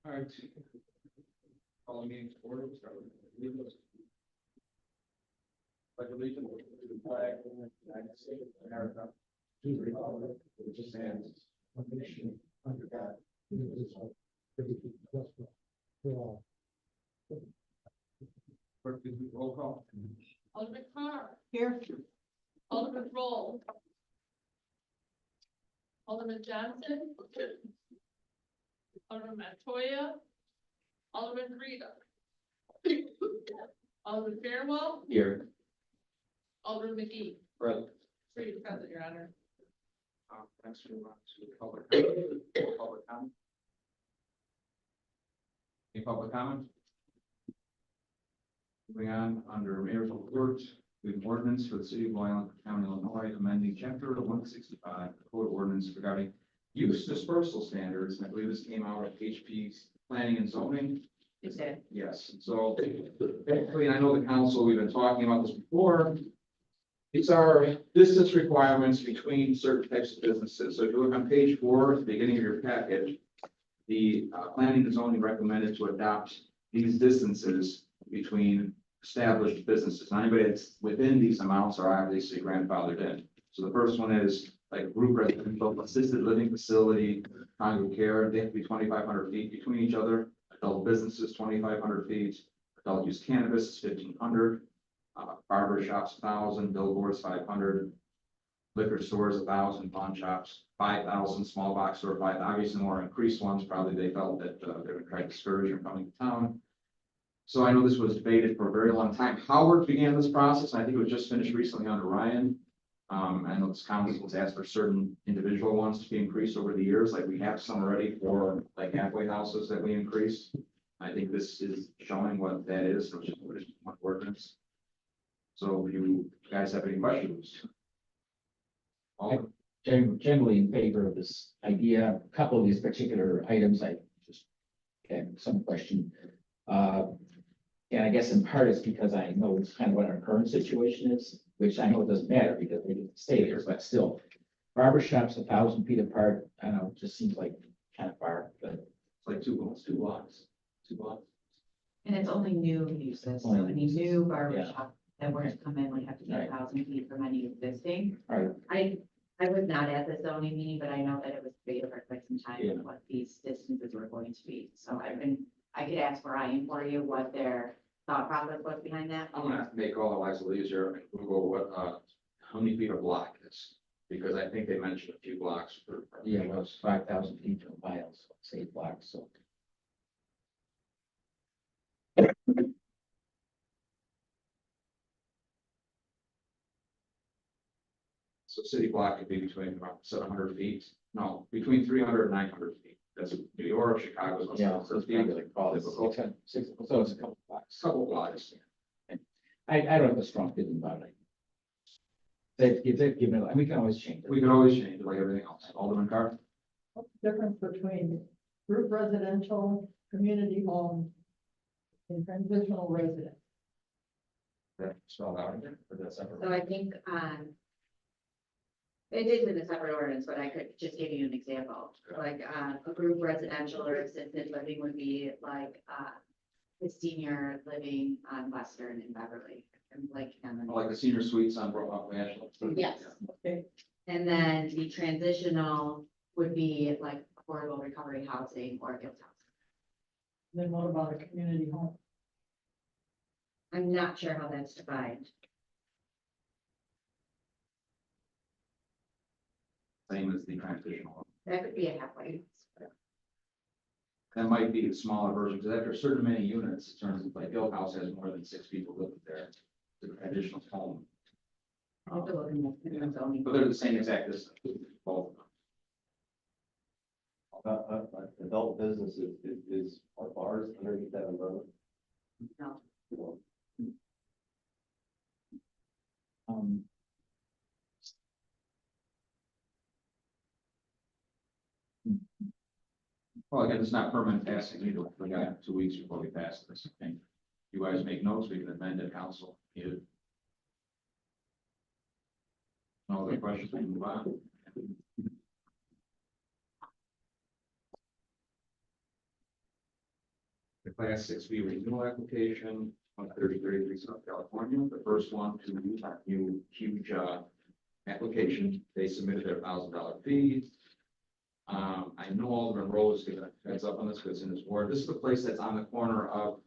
All right. Call the meeting to order. We'll start with allegiance. Pledge allegiance to the flag of the United States of America, to the republic which stands one nation under God, indivisible, with liberty and justice for all. Clerk, please read the roll call. Alderman Carr. Here. Alderman Roll. Alderman Johnson. Alderman Montoya. Alderman Rita. Alderman Fairwell. Here. Alderman McGee. Right. Three present, Your Honor. Next we move on to public comment. Public comment. Any public comment? Moving on, under mayor's report, we have an ordinance for the city of Blue Island, County, Illinois, amending chapter 165, the code ordinance regarding use dispersal standards. And I believe this came out of HP's planning and zoning. Is that? Yes, so basically, and I know the council, we've been talking about this before. These are distance requirements between certain types of businesses. So if you look on page 4, at the beginning of your package, the planning and zoning recommended to adopt these distances between established businesses. Now, anybody that's within these amounts are obviously grandfathered in. So the first one is like group residential, assisted living facility, congregate care, they have to be 2,500 feet between each other. Adult businesses, 2,500 feet. Adult use cannabis is 1,500. Barber shops, 1,000. Billboards, 500. Liquor stores, 1,000. Pawn shops, 5,000. Small box store, 5,000. Obviously, more increased ones. Probably they felt that they would try to discourage from coming to town. So I know this was debated for a very long time. Howard began this process. I think it was just finished recently under Ryan. I know this council has asked for certain individual ones to be increased over the years, like we have some already for like halfway houses that we increased. I think this is showing what that is, which is what is one ordinance. So if you guys have any questions? All, Generally in favor of this idea. A couple of these particular items, I just had some question. And I guess in part it's because I know it's kind of what our current situation is, which I know it doesn't matter because they didn't stay there, but still. Barber shops 1,000 feet apart, I don't know, it just seems like kind of far, but it's like two blocks. 2 blocks. And it's only new uses, so Only any uses, new barber yeah. shop that were to come in would have to be Right. 1,000 feet from any existing. all right, I was not at the zoning meeting, but I know that it was debated for quite some time Yeah. what these distances were going to be. So I could ask Ryan for you what their thought process was behind that. I'm gonna make all our lives a little easier and Google what, how many feet a block is. Because I think they mentioned a few blocks per. yeah, well, it's 5,000 feet to a mile, so it's 8 blocks, so. So city block could be between about 700 feet, no, between 300 and 900 feet. That's New York, Chicago. Yeah, so it's probably like, oh, it's Typical. 6, so it's a couple blocks. Couple blocks. I don't have a strong feeling about it. They've given it, and we can always change it. We could always change it like everything else. Alderman Carr? What's the difference between group residential, community home, and transitional residence? That spelled out again, or that's separate? So I think, it is in a separate ordinance, but I could just give you an example. Like, a group residential or assisted living would be like, the senior living on Western in Beverly. And like, Like the senior suites on Broadway National. Yes. Okay, And then the transitional would be like affordable recovery housing or guild housing. then what about a community home? I'm not sure how that's defined. Same as the transitional. That could be a halfway. That might be a smaller version, because after a certain many units, in terms of like Guild House has more than 6 people living there. The additional home, I'll have to look in the zoning. but they're the same exact distance, both of them. Adult business is are bars underneath that umbrella. No. Well, again, it's not permanent passing either. We got 2 weeks before we pass this. I think you guys make notes, we can amend it, council. Needed. No other questions, we can move on. Class 6B renewal application on 3033 South California. The first one to new huge application. They submitted their $1,000 fee. I know Alderman Rose gave a heads up on this because in his ward, this is the place that's on the corner of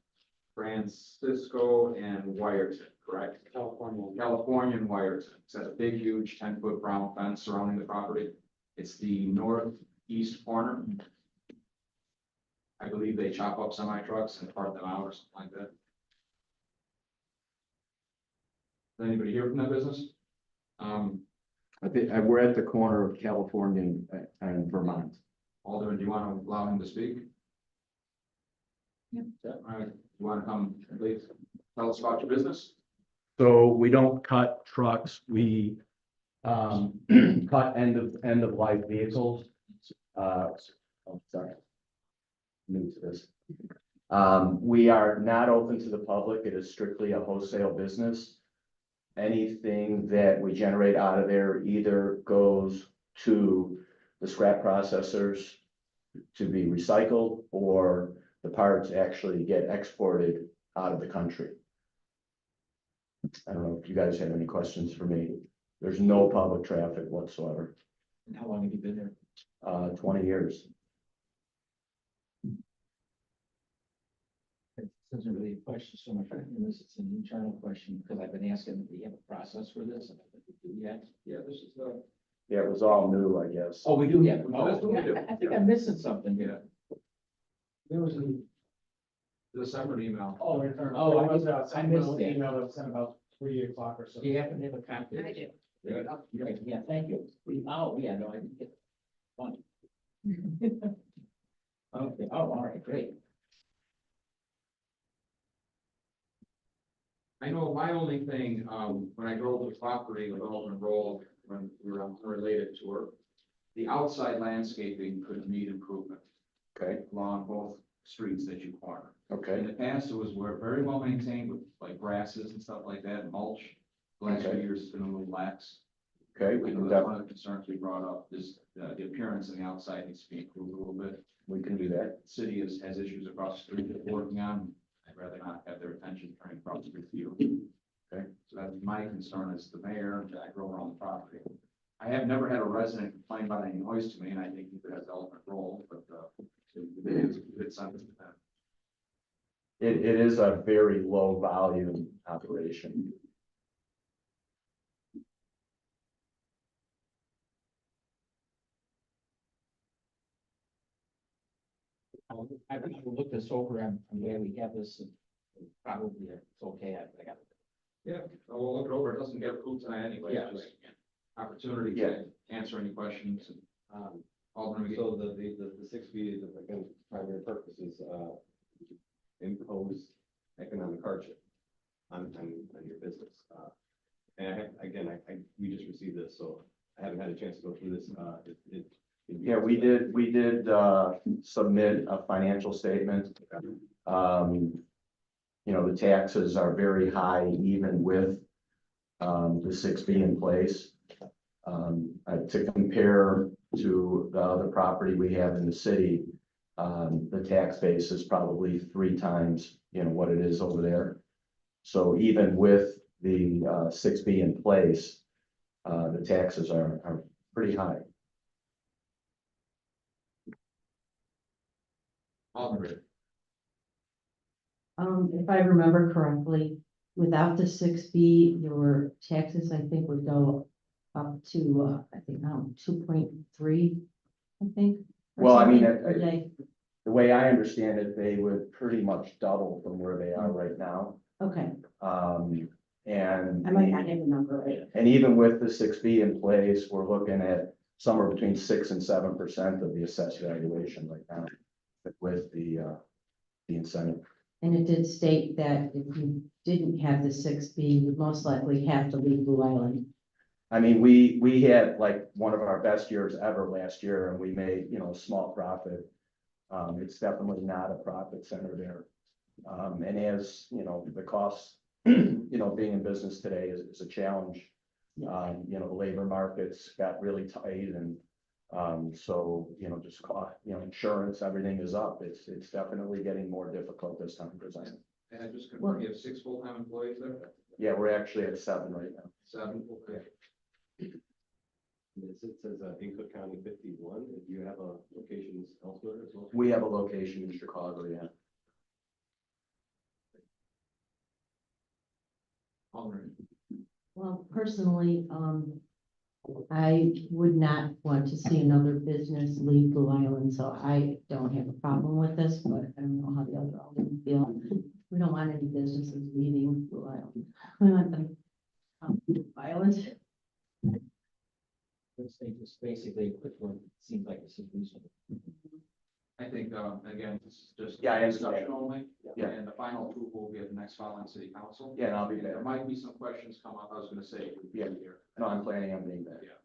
Francisco and Wyerton, correct? California and Wyerton. It's got a big, huge 10-foot brown fence surrounding the property. It's the northeast corner. I believe they chop up semi trucks and part them out or something like that. Does anybody hear from that business? I think, we're at the corner of California and Vermont. Alderman, do you want to allow him to speak? Yeah. All right, you want to come, please, tell us about your business? So we don't cut trucks, we cut end of life vehicles. Oh, sorry. New to this. We are not open to the public. It is strictly a wholesale business. Anything that we generate out of there either goes to the scrap processors to be recycled, or the parts actually get exported out of the country. I don't know if you guys have any questions for me. There's no public traffic whatsoever. And how long have you been there? 20 years. It isn't really a question so much, unless it's an internal question, because I've been asking, do we have a process for this? And I think we do yet. Yeah, this is the. Yeah, it was all new, I guess. Oh, we do have. Oh, that's what we do. I think I'm missing something Yeah. here. There was a separate email. Oh, I I missed that. email that was sent about 3 o'clock or so. Do you happen to have a copy? I do. Yeah, thank you. Oh, yeah, no, I didn't get one. Okay, oh, all right, great. I know my only thing, when I drove the property with Alderman Roll, when we were on a related tour, the outside landscaping could need improvement. Okay, Along both streets that you corner. In okay, the past, it was very well maintained with like grasses and stuff like that, mulch. The last few Okay. years, it's been a little lax. okay, I we know can that's one of the concerns we brought up, is the appearance on the outside needs to be improved a little bit. do that. The city has issues across the street that they're working on. I'd rather not have their attention turning across the street to you. Okay. So that's my concern as the mayor, that I grow around the property. I have never had a resident complain about any noise to me, and I think it has element role, but, it's something to them. It is a very low volume operation. I think we'll look this over. I'm glad we have this. And probably it's okay. I got it. Yeah, so we'll look it over. It doesn't get approved tonight anyway. Yeah, Just opportunity Yeah. to answer any questions. Alderman McGee. So the 6B, again, primary purpose is, impose economic hardship on your business. And we just received this, so I haven't had a chance to go through this, Yeah, we did submit a financial statement. The taxes are very high even with the 6B in place. To compare to the other property we have in the city, the tax base is probably 3 times, what it is over there. So even with the 6B in place, the taxes are pretty high. Alderman. If I remember correctly, without the 6B, your taxes, I think, would go up to, I think, 2.3, I think. or Well, I mean, something per day. The way I understand it, they would pretty much double from where they are right now. Okay, And. I might not have the number right. And even with the 6B in place, we're looking at somewhere between 6 and 7% of the assessed valuation right now with the incentive. And it did state that if you didn't have the 6B, you'd most likely have to leave Blue Island. I mean, we had like one of our best years ever last year, and we made, a small profit. It's definitely not a profit center there. And as, the costs, being in business today is a challenge. The labor markets got really tight, and So, just insurance, everything is up. It's definitely getting more difficult this time presenting. And I just confirm, you have 6 full-time employees there? Yeah, we're actually at 7 right now. 7, okay. It says, in Cook County 51, do you have locations elsewhere as well? We have a location in Chicago, yeah. Alderman. Well, personally, I would not want to see another business leave Blue Island, so I don't have a problem with this, but I don't know how the other aldermen feel. We don't want any businesses leaving Blue Island. We want them Blue Island. Let's say just basically a quick one, seems like this is reasonable. I think, again, this is just. Yeah, I understand. Discussion only. Yeah. And the final approval will be at the next following city council. Yeah, and I'll be And there there. might be some questions come up, I was gonna say. Yeah. Here. No, I'm planning on being there. Yeah.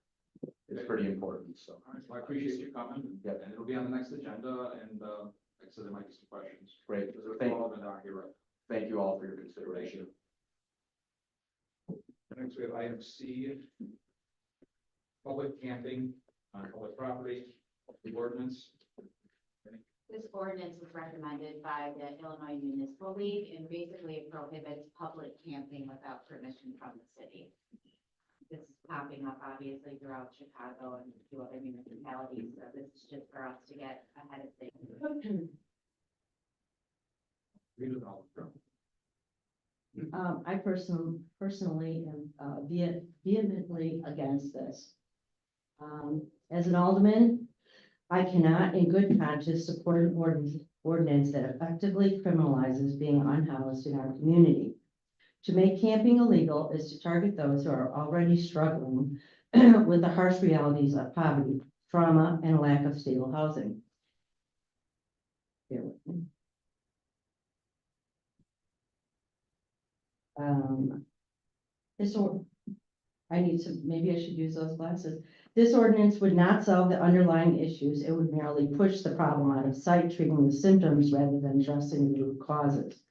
It's pretty important, so. All right, well, I appreciate you coming. Yep. And it'll be on the next agenda, and, like I said, there might be some questions. Great. There's Thank, all of them down here, right? thank you all for your consideration. Next, we have item C. Public camping on public property, the ordinance. This ordinance was recommended by the Illinois Municipal League, and basically it prohibits public camping without permission from the city. This is popping up obviously throughout Chicago and a few other municipalities, so this is just for us to get ahead of things. Read it all. I personally am vehemently against this. As an alderman, I cannot in good conscience support an ordinance that effectively criminalizes being unhoused in our community. To make camping illegal is to target those who are already struggling with the harsh realities of poverty, trauma, and a lack of stable housing. Bear with me. Maybe I should use those glasses. This ordinance would not solve the underlying issues. It would merely push the problem out of sight, treating the symptoms rather than addressing the root causes.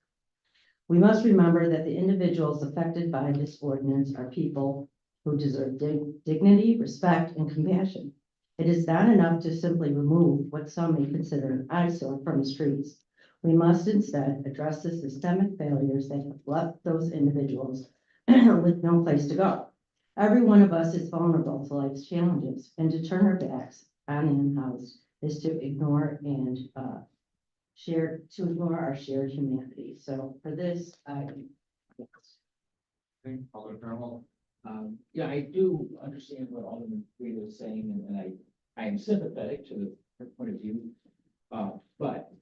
We must remember that the individuals affected by this ordinance are people who deserve dignity, respect, and compassion. It is not enough to simply remove what some may consider an eyesore from the streets. We must instead address the systemic failures that have left those individuals with no place to go. Every one of us is vulnerable to life's challenges, and to turn our backs on in-house is to ignore and ignore our shared humanity. So for this, Think, Alderman Fairwell. Yeah, I do understand what Alderman Rita is saying, and I am sympathetic to her point of view. But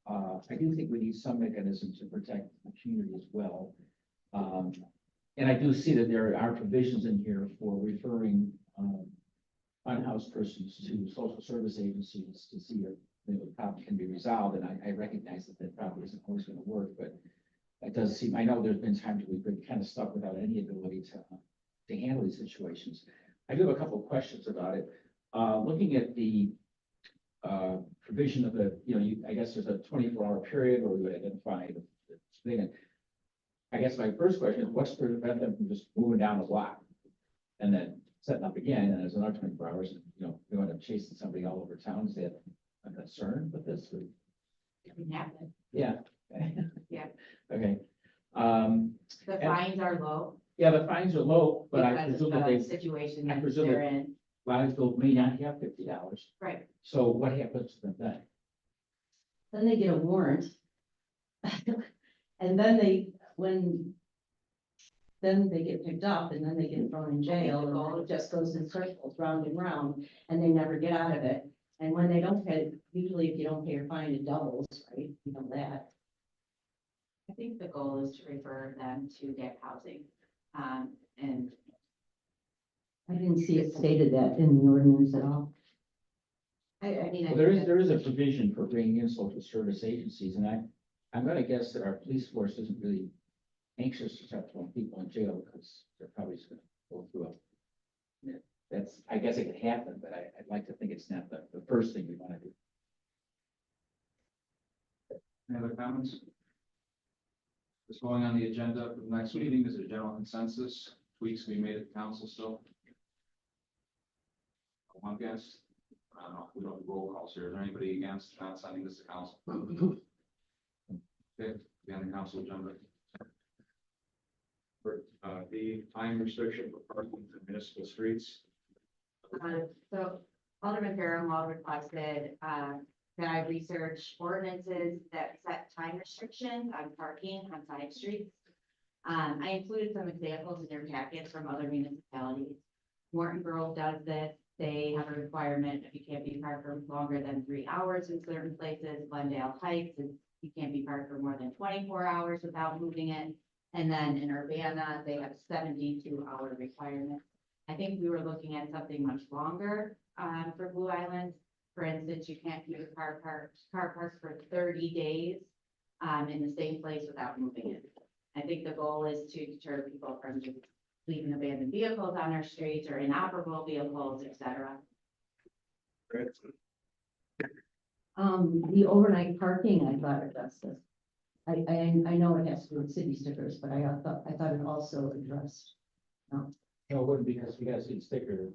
I do think we need some mechanism to protect the community as well. And I do see that there are provisions in here for referring unhoused persons to social service agencies to see if the problem can be resolved. And I recognize that that probably isn't always going to work, but it does seem, I know there's been times we've been kind of stuck without any ability to handle these situations. I do have a couple of questions about it. Looking at the provision of the, I guess there's a 24-hour period where we would identify the thing. I guess my first question is, what's to prevent them from just moving down the block and then setting up again, and there's another 24 hours, and, they end up chasing somebody all over town? Is that a concern with this? Or? It can happen. Yeah. Yeah. Okay. The fines are low. Yeah, the fines are low, but I because presume of that the they, situation I that presume they're that- in. Lionsville may not have $50. Right. So what happens to them then? then they get a warrant. And then then they get picked up, and then they get thrown in jail, and all it just goes in circles, round and round, and they never get out of it. And when they don't pay, usually if you don't pay your fine, it doubles, right? You know that. I think the goal is to refer them to debt housing. And I didn't see it stated that in the ordinance at all. I mean. I Well, there think is a provision for bringing in social service agencies, and I'm gonna guess that our police force isn't really anxious to start throwing people in jail, because they're probably just gonna go through that's, I guess it could happen, but I'd like to think it's not the first thing we wanna do. Any other comments? What's going on the agenda for the next meeting? Is it a general consensus? Tweaks we made at the council still? One guess? I don't know, we don't do roll calls here. Is there anybody against not sending this to council? Okay, be on the council agenda. For, the time restriction for parking in municipal streets. So Alderman Fairwell requested, that I research ordinances that set time restrictions on parking on side streets. I included some examples in your packets from other municipalities. Morton Grove does this. They have a requirement if you can't be parked for longer than 3 hours in certain places. Glendale Heights is you can't be parked for more than 24 hours without moving it. And then in Urbana, they have 72-hour requirement. I think we were looking at something much longer, for Blue Island. For instance, you can't keep a car parked for 30 days, in the same place without moving it. I think the goal is to deter people from just leaving abandoned vehicles on our streets or inoperable vehicles, et cetera. The overnight parking, I thought addressed this. I know it has to do with city stickers, but I thought it also addressed. No, it wouldn't because we got a city sticker,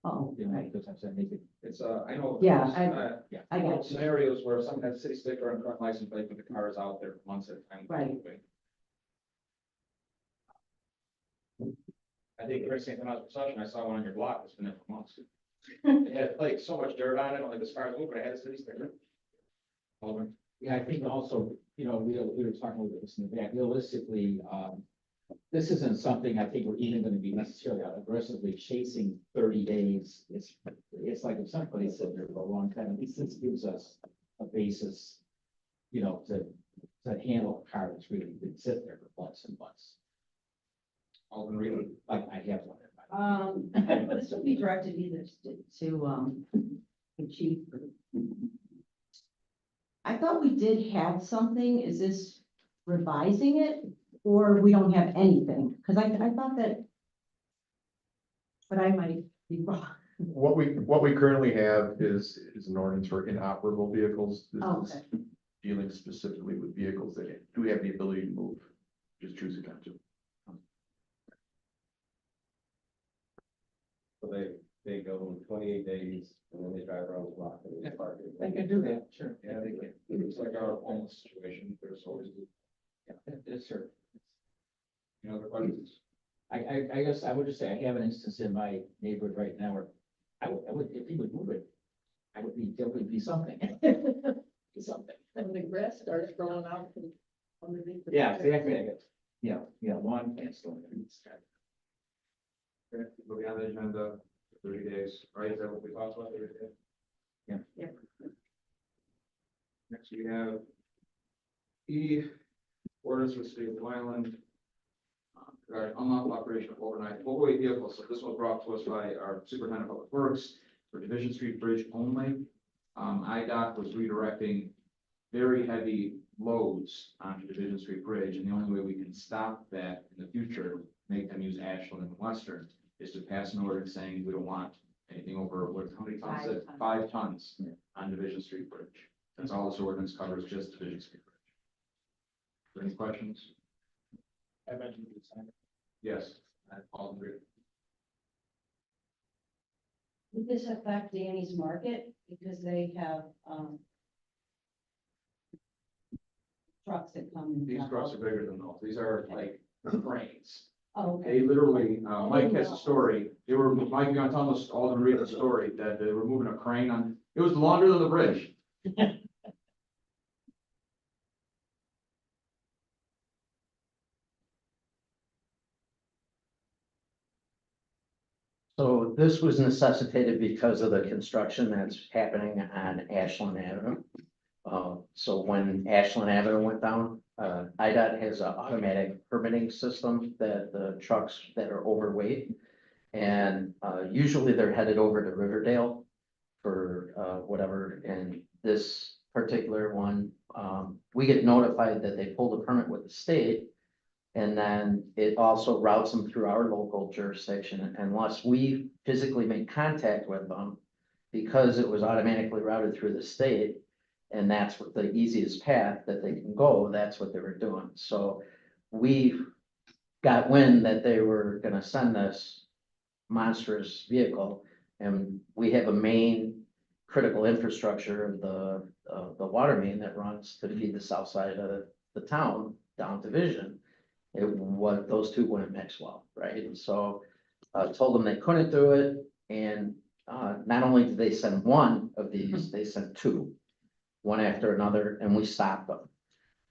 Oh, right. because I'm saying maybe. It's, I know. Yeah, there's, I got you. scenarios where someone has a city sticker and front license plate, but the car is out there for months at a time. Right. I think Chris St. Thomas Procession, I saw one on your block, it's been there for months. It had like so much dirt on it, only as far as moving, it had a city sticker. Alderman. Yeah, I think also, we were talking about this in the back, realistically, this isn't something I think we're even gonna be necessarily aggressively chasing 30 days. It's like if somebody said there for a long time, at least this gives us a basis, to handle a car that's really been sitting there for months and months. Alderman Reed. Like I have one. This would be directed either to the chief. I thought we did have something. Is this revising it? Or we don't have anything? Because I thought that, but I might be wrong. What we currently have is an ordinance for inoperable vehicles. This Oh, is okay. dealing specifically with vehicles that do have the ability to move, just choosing not to. So they go 28 days and then they drive around the block and they park it. They can do that, sure. Yeah, they can. It's like our homeless situation, there's always, Yes, sir. other questions. I guess I would just say, I have an instance in my neighborhood right now where I would, if he would move it, there would be something. Be something. And the grass starts growing out from underneath. the Yeah, fence. exactly. Lawn plants going in. Okay, we'll be on the agenda for 30 days, right? Is that what we talked about? 30 days? Yeah. Yep. Next we have E, orders for the city of Blue Island. Regarding unlawful operation of overnight four-way vehicles. So this was brought to us by our superintendent of public works for Division Street Bridge only. IDOT was redirecting very heavy loads onto Division Street Bridge, and the only way we can stop that in the future, make them use Ashland and Western, is to pass an ordinance saying we don't want anything over, how many tons? 5 is it? tons. 5 tons on Division Street Bridge. That's all this ordinance covers, just Division Street Bridge. Any questions? I mentioned you signed it. Yes, all agree. Would this affect Danny's Market because they have, trucks that come in? These trucks are bigger than those. These are like cranes. Oh, okay. They literally, Mike has a story. Mike, you're gonna tell us all the real story that they were moving a crane on. It was longer than the bridge. So this was necessitated because of the construction that's happening on Ashland Avenue. So when Ashland Avenue went down, IDOT has an automatic permitting system that the trucks that are overweight. And usually they're headed over to Riverdale for whatever. And this particular one, we get notified that they pulled a permit with the state. And then it also routes them through our local jurisdiction unless we physically make contact with them. Because it was automatically routed through the state, and that's what the easiest path that they can go, that's what they were doing. So we got wind that they were gonna send this monstrous vehicle, And we have a main critical infrastructure of the water main that runs to feed the south side of the town down to Vision. Those two wouldn't mix well, right? And so told them they couldn't do it, and not only did they send one of these, they sent two, one after another, and we stopped them.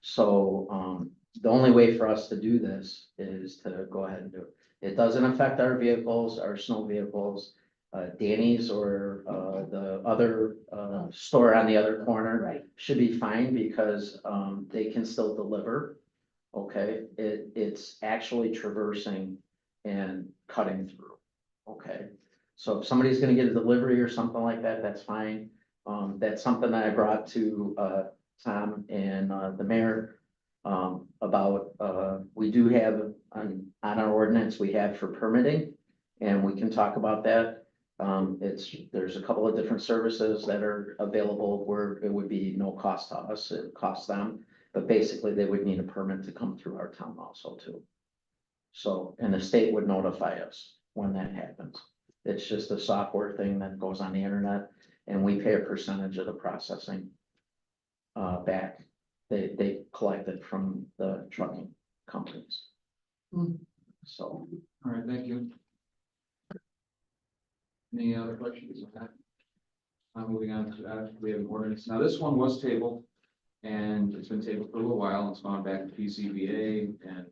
So the only way for us to do this is to go ahead and do it. It doesn't affect our vehicles, our snow vehicles. Danny's or the other store on the other corner Right. should be fine because they can still deliver. Okay, it's actually traversing and cutting through. Okay, so if somebody's gonna get a delivery or something like that, that's fine. That's something that I brought to Tom and the mayor about, we do have on our ordinance, we have for permitting, and we can talk about that. There's a couple of different services that are available where it would be no cost to us, it costs them. But basically, they would need a permit to come through our town also too. So, and the state would notify us when that happens. It's just a software thing that goes on the internet, and we pay a percentage of the processing back. They collect it from the trucking companies. Hmm. So, All right, thank you. Any other questions on that? Moving on to, we have an ordinance. Now, this one was tabled, and it's been tabled for a little while. It's gone back to PCBA, and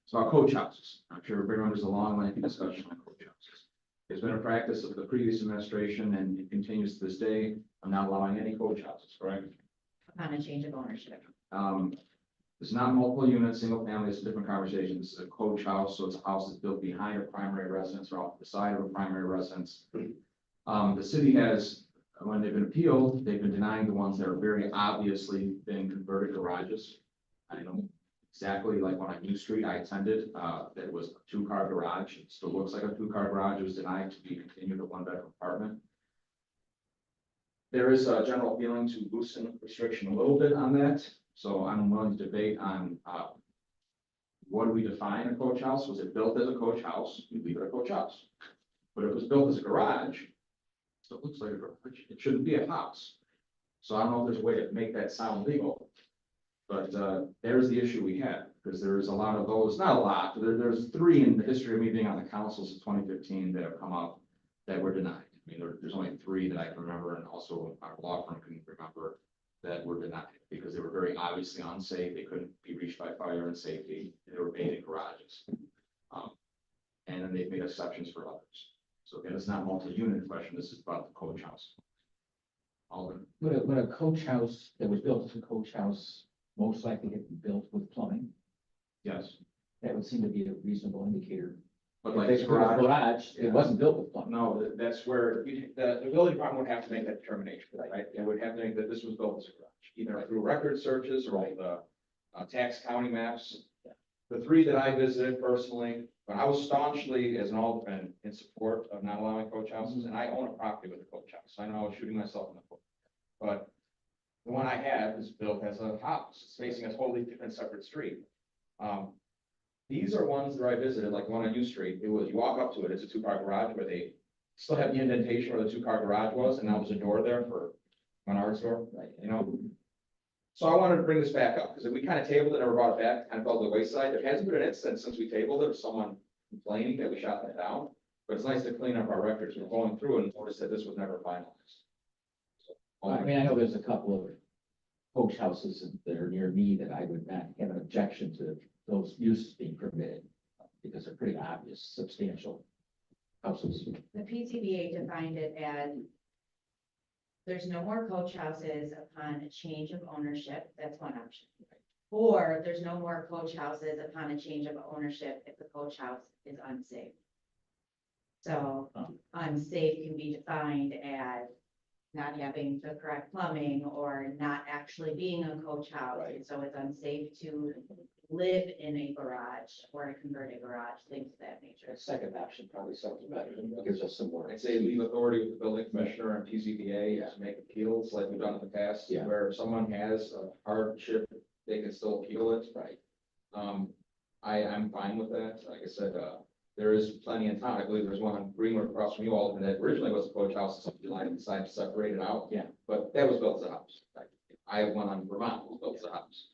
it's about coach houses. I'm sure everyone there's a long, lengthy discussion on coach houses. It's been a practice of the previous administration, and it continues to this day, of not allowing any coach houses, correct? Upon a change of ownership. It's not multiple units, single family, it's a different conversation. This is a coach house, so it's a house that's built behind a primary residence or off the side of a primary residence. The city has, when they've been appealed, they've been denying the ones that are very obviously been converted garages. I know exactly, like when on U Street, I attended, that was a two-car garage. It still looks like a two-car garage. It was denied to be continued a one-bedroom apartment. There is a general feeling to loosen restriction a little bit on that. So I'm willing to debate on, what do we define a coach house? Was it built as a coach house? We leave it a coach house. But if it was built as a garage, so it looks like a garage, it shouldn't be a house. So I don't know if there's a way to make that sound legal. But, there's the issue we had, because there's a lot of those, not a lot, but there's three in the history of me being on the council since 2015 that have come up that were denied. I mean, there's only three that I can remember, and also our law firm can remember that were denied because they were very obviously unsafe. They couldn't be reached by fire and safety. They were made in garages. And then they've made exceptions for others. So again, it's not a multi-unit question. This is about the coach house. Alden. Would a coach house that was built as a coach house most likely have been built with plumbing? Yes, That would seem to be a reasonable indicator. but If like they this put a garage, garage, yeah. it wasn't built with plumbing. no, that's where the building department would have to make that determination, right? It would have to make that this was built as a garage, either through record searches or the tax county maps. The three that I visited personally, but I was staunchly as an alderman in support of not allowing coach houses, and I own a property with a coach house. I know I was shooting myself in the foot. But the one I have is built as a house. It's facing a totally different separate street. These are ones that I visited, like one on U Street. It was, you walk up to it, it's a two-car garage where they still have the indentation where the two-car garage was, and now there's a door there for Menards store, right, you know? So I wanted to bring this back up, because we kind of tabled it, never brought it back, kind of fell to the wayside. There hasn't been an incident since we tabled it, of someone complaining that we shot that down. But it's nice to clean up our records. We're going through and noticed that this was never finalized. So, I mean, I know there's a couple of coach houses that are near me that I would not have an objection to those uses being permitted, because they're pretty obvious, substantial houses. The PCBA defined it as there's no more coach houses upon a change of ownership. That's one option. Or there's no more coach houses upon a change of ownership if the coach house is unsafe. So unsafe can be defined as not having the correct plumbing or not actually being a coach house. And so it's unsafe to live in a garage or a converted garage, things of that nature. The second option probably sounds better, it gives us some more. I'd say leave authority with the building commissioner and PZBA to make appeals like we've done in the past. Yeah. Where if someone has a hardship, they can still appeal it. Right. I'm fine with that. Like I said, there is plenty in town. I believe there's one on Greenwood across from you all, and that originally was a coach house, and somebody like decided to separate it out. Yeah. But that was built as a house. I have one on Vermont, that was built as a house.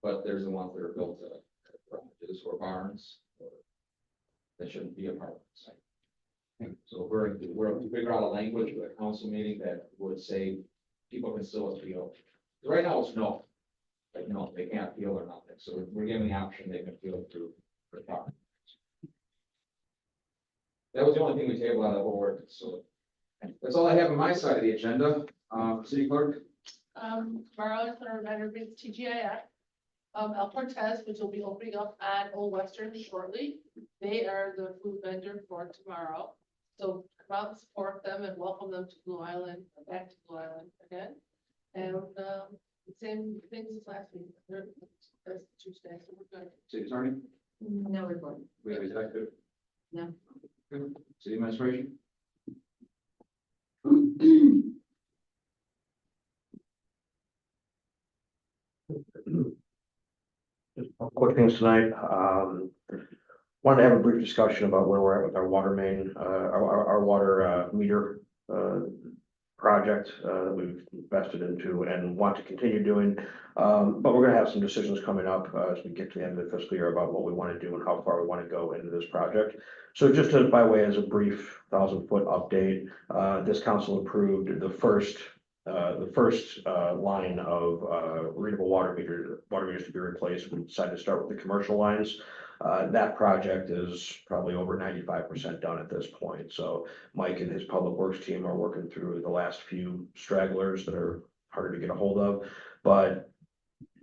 But there's the ones that are built to garages or barns, or that shouldn't be apartments. So we're to figure out a language for the council meeting that would say people can still appeal. Right now it's no. Like, no, they can't appeal or nothing. So we're giving the option they can appeal through the property. That was the only thing we tabled out of the whole ordinance, so. That's all I have on my side of the agenda. City clerk? Tomorrow is our Renner Green's TGIF. El Cortez, which will be opening up at Old Western shortly. They are the food vendor for tomorrow. So come out and support them and welcome them to Blue Island, back to Blue Island again. And, same things as last week. That's Tuesday, so we're good. City attorney? No report. We have executive? No. City administration? Quick things tonight. Wanted to have a brief discussion about where we're at with our water main, our water meter project that we've invested into and want to continue doing. But we're gonna have some decisions coming up as we get to the end of the fiscal year about what we want to do and how far we want to go into this project. So just by way as a brief 1,000-foot update, this council approved the first line of readable water meters to be replaced. We decided to start with the commercial lines. That project is probably over 95% done at this point. So Mike and his public works team are working through the last few stragglers that are harder to get a hold of, but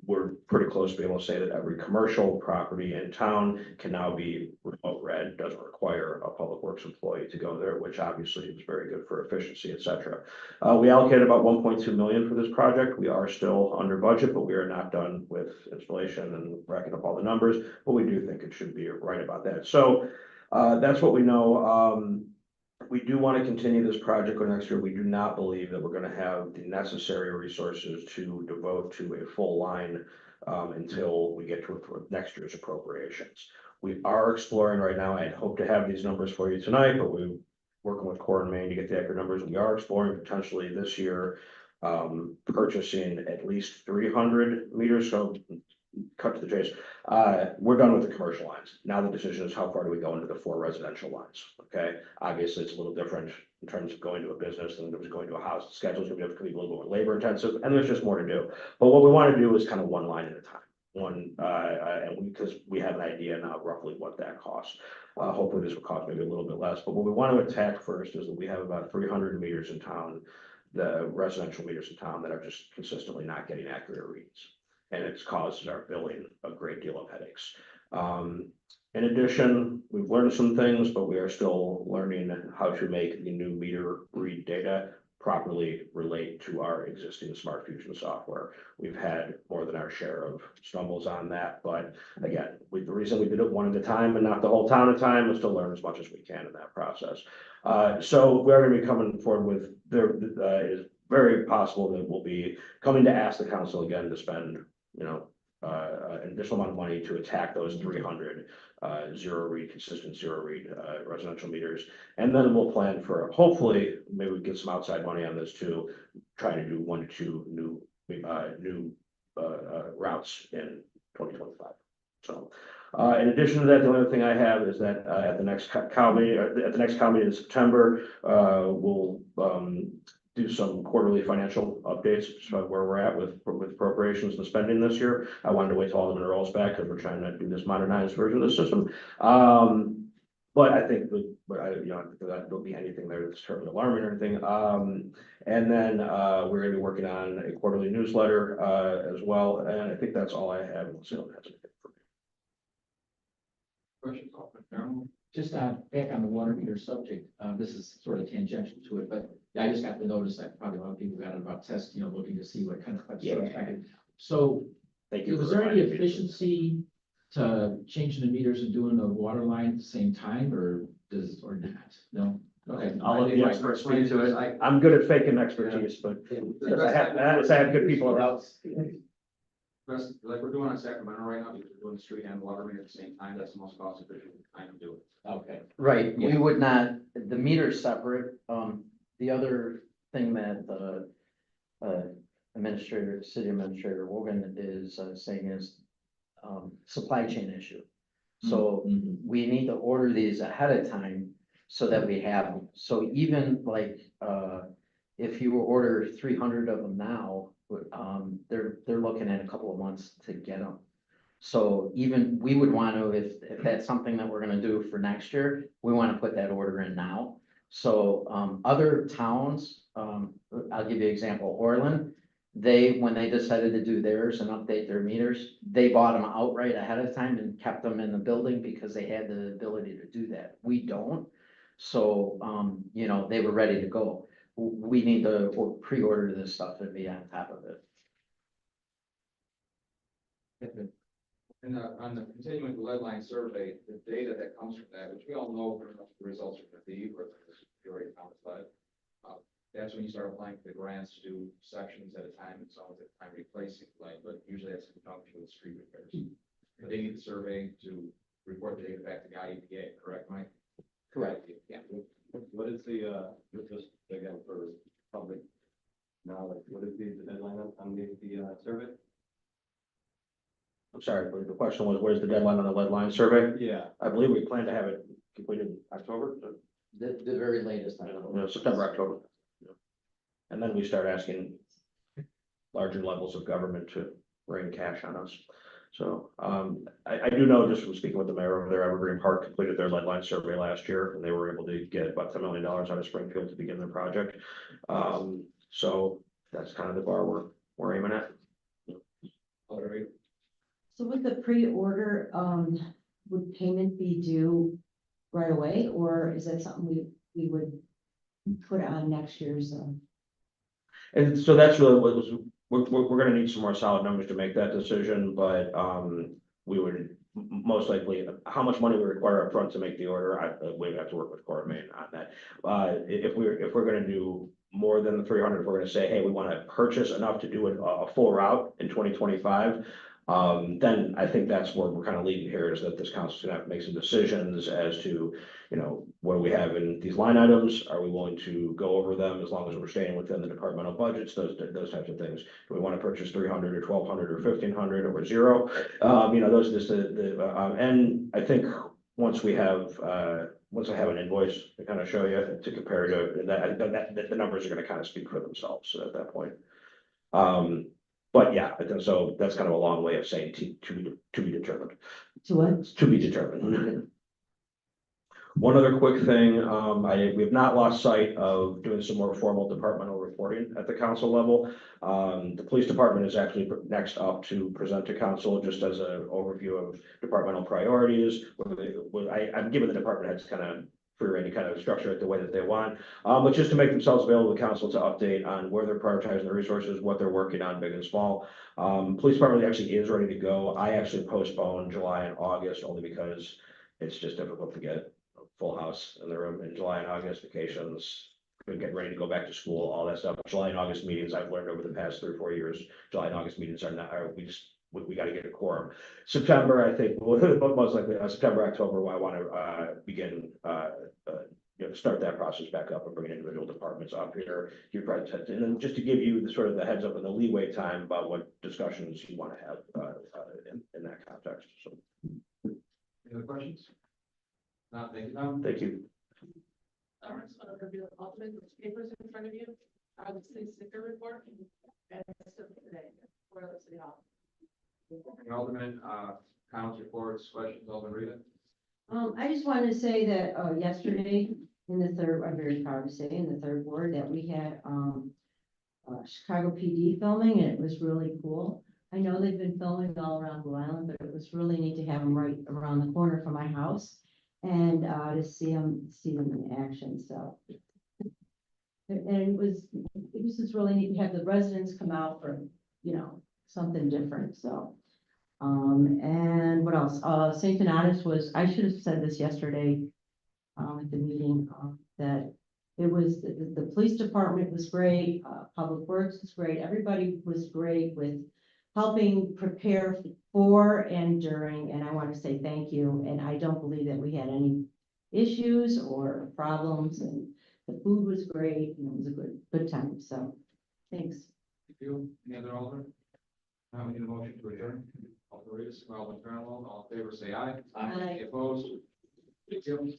we're pretty close to being able to say that every commercial property in town can now be remote read, doesn't require a public works employee to go there, which obviously is very good for efficiency, et cetera. We allocated about 1.2 million for this project. We are still under budget, but we are not done with installation and racking up all the numbers, but we do think it should be right about that. So that's what we know. We do want to continue this project for next year. We do not believe that we're going to have the necessary resources to devote to a full line until we get to next year's appropriations. We are exploring right now. I hope to have these numbers for you tonight, but we're working with Core and Maine to get the accurate numbers. We are exploring potentially this year purchasing at least 300 meters. So cut to the chase. We're done with the commercial lines. Now the decision is how far do we go into the 4 residential lines? Okay, obviously it's a little different in terms of going to a business than it was going to a house. The schedule's gonna be a little more labor intensive, and there's just more to do. But what we want to do is kind of one line at a time. Because we have an idea now of roughly what that costs. Hopefully this will cost maybe a little bit less. But what we want to attack first is that we have about 300 meters in town, the residential meters in town that are just consistently not getting accurate reads. And it's caused our billing a great deal of headaches. In addition, we've learned some things, but we are still learning how to make the new meter read data properly relate to our existing Smart Fusion software. We've had more than our share of stumbles on that, but again, the reason we did it one at a time and not the whole town at a time was to learn as much as we can in that process. So we're going to be coming forward with it is very possible that we'll be coming to ask the council again to spend, an additional amount of money to attack those 300 zero read, consistent zero read residential meters. And then we'll plan for, hopefully, maybe we get some outside money on this too, try to do 1 to 2 new routes in 2025. So in addition to that, the only other thing I have is that at the next committee in September, we'll do some quarterly financial updates, so where we're at with appropriations and spending this year. I wanted to wait till Alderman Earl's back because we're trying to do this modernized version of the system. But I think that there'll be anything there that's terribly alarming or anything. And then we're going to be working on a quarterly newsletter as well. And I think that's all I have. Questions? Just back on the water meter subject, this is sort of tangential to it, but I just got the notice that probably a lot of people got it about test, looking to see what kind of. So Thank you. was there any efficiency to changing the meters and doing the water line at the same time, or not? No? Okay. I'll let the experts speak to it. I'm good at faking expertise, but I have good people around. best, like we're doing on Sacramento right now, because we're doing the street and water main at the same time, that's the most cost efficient time to do it. Okay. Right, we Yeah. would not, the meter's separate. The other thing that the city administrator Wogan is saying is supply chain issue. So Mhm. we need to order these ahead of time so that we have them. So even like, if you order 300 of them now, they're looking at a couple of months to get them. So even, we would want to, if that's something that we're gonna do for next year, we want to put that order in now. So, other towns, I'll give you an example, Orland, when they decided to do theirs and update their meters, they bought them outright ahead of time and kept them in the building because they had the ability to do that. We don't. So, they were ready to go. We need to pre-order this stuff and be on top of it. And on the continuing lead line survey, the data that comes from that, which we all know pretty much the results are gonna be, or the already found lead. That's when you start applying for the grants to do sections at a time and some of the time replacing lead, but usually that's in conjunction with street repairs. But they need the survey to report the data back to the IEPA, correct, Mike? Correct. Yeah. What is the, just again for public knowledge, what is the deadline on the survey? I'm sorry, but the question was, where's the deadline on the lead line survey? Yeah. I believe we plan to have it completed in October, The very latest. I don't know. September, October. And then we start asking larger levels of government to bring cash on us. So, I do know, just from speaking with the mayor over there, Evergreen Park completed their lead line survey last year, and they were able to get about $10 million out of Springfield to begin their project. So that's kind of the bar we're aiming at. So with the pre-order, would payment be due right away, or is that something we would put on next year's? And so that's really what was, we're gonna need some more solid numbers to make that decision, but, we would most likely, how much money we require upfront to make the order, we'd have to work with Core Main on that. If we're gonna do more than the 300, if we're gonna say, hey, we wanna purchase enough to do a full route in 2025, then I think that's where we're kind of leading here, is that this council's gonna have to make some decisions as to, what do we have in these line items? Are we willing to go over them as long as we're staying within the departmental budgets, those types of things? Do we want to purchase 300 or 1,200 or 1,500 or zero? Those just and I think once we have, once I have an invoice to kind of show you to compare to, that the numbers are gonna kind of speak for themselves at that point. But yeah, so that's kind of a long way of saying to be determined. To what? To be determined. One other quick thing, we have not lost sight of doing some more formal departmental reporting at the council level. The police department is actually next up to present to council just as an overview of departmental priorities. I'm giving the department heads kind of free rein to kind of structure it the way that they want, but just to make themselves available to council to update on where they're prioritizing their resources, what they're working on, big and small. Police department actually is ready to go. I actually postponed July and August only because it's just difficult to get full house in the room in July and August, vacations, getting ready to go back to school, all that stuff. July and August meetings, I've learned over the past 3 or 4 years, July and August meetings we got to get a quorum. September, I think, most likely, September, October, I want to begin, start that process back up and bring individual departments up here. And then just to give you the sort of the heads up and the leeway time about what discussions you want to have in that context. So, Any other questions? Not, thank you, Tom. thank you. All right, so I'm gonna review the ultimate papers in front of you, the city sticker report, and it's still today, for the city hall. Alderman, comments, reports, questions, Alderman Rita? I just wanted to say that, yesterday in the third, I'm very proud to say, in the third ward, that we had, Chicago PD filming, and it was really cool. I know they've been filming all around Blue Island, but it was really neat to have them right around the corner from my house and, to see them in action, so. And it was just really neat to have the residents come out for, something different, so. And what else? St. Donatus was, I should have said this yesterday, at the meeting, that it was, the police department was great, Public Works was great, everybody was great with helping prepare for and during, and I want to say thank you. And I don't believe that we had any issues or problems, and the food was great, and it was a good time, so, thanks. Thank you. Any other Alderman? Now we need a motion to adjourn. Alderman Rivas, Alderman Fairwell, all in favor, say aye. Aye. Any opposed? Thank you.